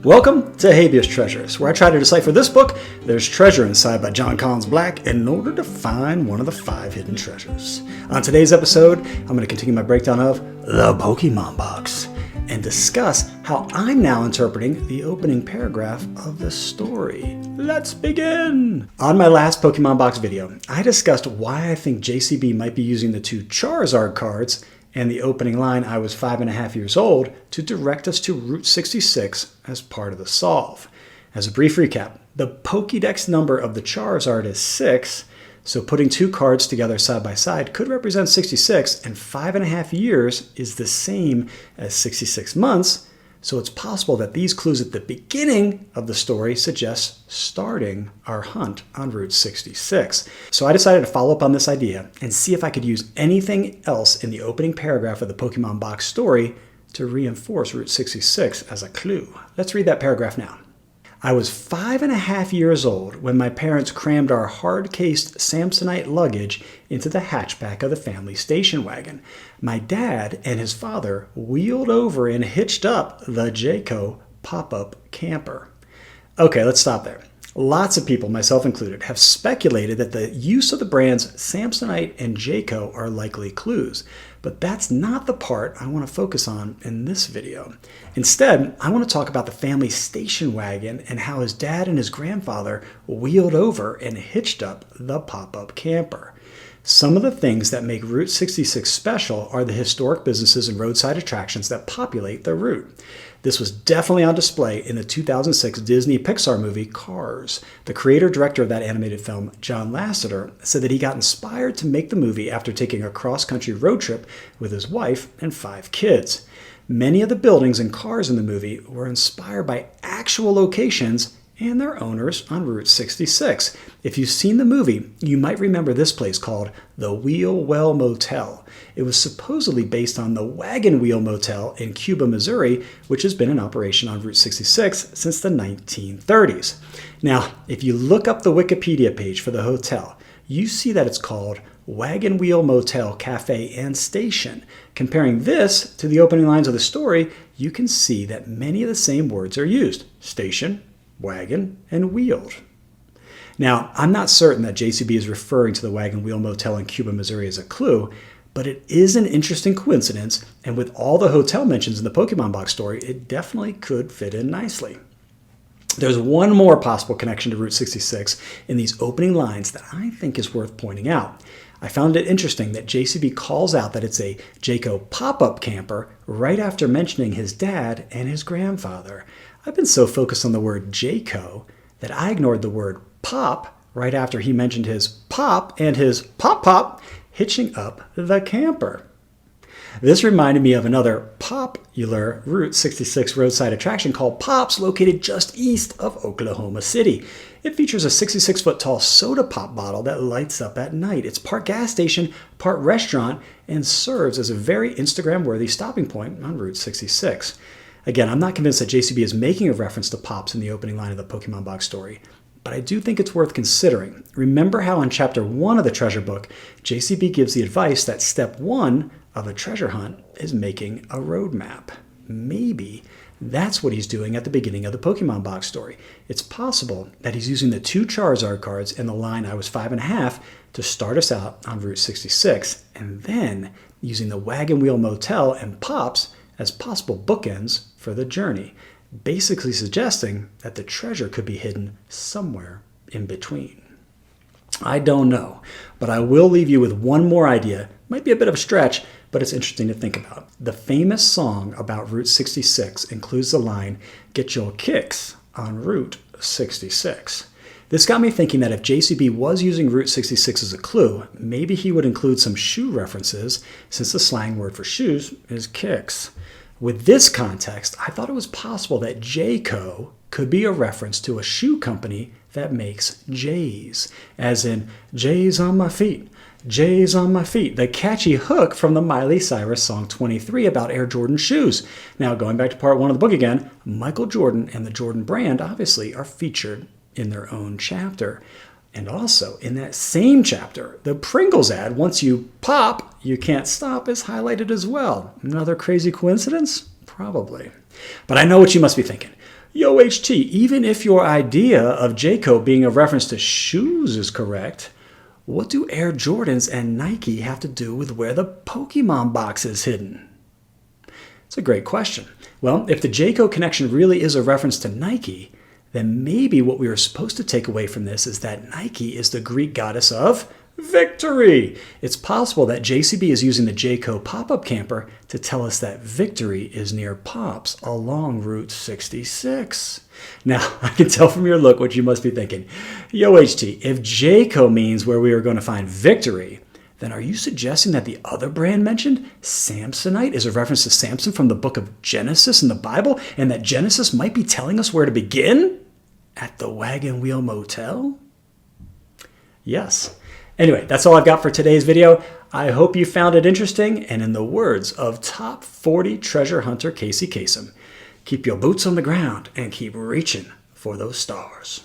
Welcome to Habeas Treasures, where I try to decipher this book, There's Treasure Inside by Jon Collins-Black, in order to find one of the 5 hidden treasures. On today's episode, I'm going to continue my breakdown of the Pokemon box and discuss how I'm now interpreting the opening paragraph of the story. Let's begin! On my last Pokemon box video, I discussed why I think JCB might be using the 2 Charizard cards and the opening line, I was 5.5 years old, to direct us to Route 66 as part of the solve. As a brief recap, the Pokédex number of the Charizard is 6, so putting 2 cards together side by side could represent 66, and 5.5 years is the same as 66 months, so it's possible that these clues at the beginning of the story suggest starting our hunt on Route 66. So I decided to follow up on this idea and see if I could use anything else in the opening paragraph of the Pokemon box story to reinforce Route 66 as a clue. Let's read that paragraph now. I was 5.5 years old when my parents crammed our hard-cased Samsonite luggage into the hatchback of the family station wagon. My dad and his father wheeled over and hitched up the Jayco Pop-Up camper. Okay, let's stop there. Lots of people, myself included, have speculated that the use of the brands Samsonite and Jayco are likely clues, but that's not the part I want to focus on in this video. Instead, I want to talk about the family station wagon and how his dad and his grandfather wheeled over and hitched up the pop-up camper. Some of the things that make Route 66 special are the historic businesses and roadside attractions that populate the route. This was definitely on display in the 2006 Disney Pixar movie Cars. The creator-director of that animated film, John Lasseter, said that he got inspired to make the movie after taking a cross-country road trip with his wife and 5 kids. Many of the buildings and cars in the movie were inspired by actual locations and their owners on Route 66. If you've seen the movie, you might remember this place called the Wheel Motel. It was supposedly based on the Wagon Wheel Motel in Cuba, Missouri, which has been in operation on Route 66 since the 1930s. Now, if you look up the Wikipedia page for the hotel, you see that it's called Wagon Wheel Motel Cafe and Station. Comparing this to the opening lines of the story, you can see that many of the same words are used: station, wagon, and wheeled. Now, I'm not certain that JCB is referring to the Wagon Wheel Motel in Cuba, Missouri as a clue, but it is an interesting coincidence, and with all the hotel mentions in the Pokemon box story, it definitely could fit in nicely. There's one more possible connection to Route 66 in these opening lines that I think is worth pointing out. I found it interesting that JCB calls out that it's a Jayco Pop-Up camper right after mentioning his dad and his grandfather. I've been so focused on the word Jayco that I ignored the word pop right after he mentioned his pop and his pop-pop hitching up the camper. This reminded me of another popular Route 66 roadside attraction called Pops, located just east of Oklahoma City. It features a 66-foot tall soda pop bottle that lights up at night. It's part gas station, part restaurant, and serves as a very Instagram-worthy stopping point on Route 66. Again, I'm not convinced that JCB is making a reference to Pops in the opening line of the Pokemon box story, but I do think it's worth considering. Remember how in Chapter 1 of the treasure book, JCB gives the advice that step 1 of a treasure hunt is making a roadmap. Maybe that's what he's doing at the beginning of the Pokemon box story. It's possible that he's using the 2 Charizard cards in the line I was 5.5 to start us out on Route 66, and then using the Wagon Wheel Motel and Pops as possible bookends for the journey, basically suggesting that the treasure could be hidden somewhere in between. I don't know, but I will leave you with one more idea. Might be a bit of a stretch, but it's interesting to think about. The famous song about Route 66 includes the line, "Get your kicks on Route 66." This got me thinking that if JCB was using Route 66 as a clue, maybe he would include some shoe references, since the slang word for shoes is kicks. With this context, I thought it was possible that Jayco could be a reference to a shoe company that makes J's, as in J's on my feet, J's on my feet, the catchy hook from the Miley Cyrus song 23 about Air Jordan shoes. Now, going back to part 1 of the book again, Michael Jordan and the Jordan brand obviously are featured in their own chapter. And also, in that same chapter, the Pringles ad, "Once you pop, you can't stop," is highlighted as well. Another crazy coincidence? Probably. But I know what you must be thinking. Yo, HT, even if your idea of Jayco being a reference to shoes is correct, what do Air Jordans and Nike have to do with where the Pokemon box is hidden? It's a great question. Well, if the Jayco connection really is a reference to Nike, then maybe what we were supposed to take away from this is that Nike is the Greek goddess of victory. It's possible that JCB is using the Jayco Pop-Up camper to tell us that victory is near Pops along Route 66. Now, I can tell from your look what you must be thinking. Yo, HT, if Jayco means where we are going to find victory, then are you suggesting that the other brand mentioned, Samsonite, is a reference to Samson from the book of Genesis in the Bible, and that Genesis might be telling us where to begin? At the Wagon Wheel Motel? Yes. Anyway, that's all I've got for today's video. I hope you found it interesting, and in the words of top 40 treasure hunter Casey Kasem, keep your boots on the ground and keep reaching for those stars.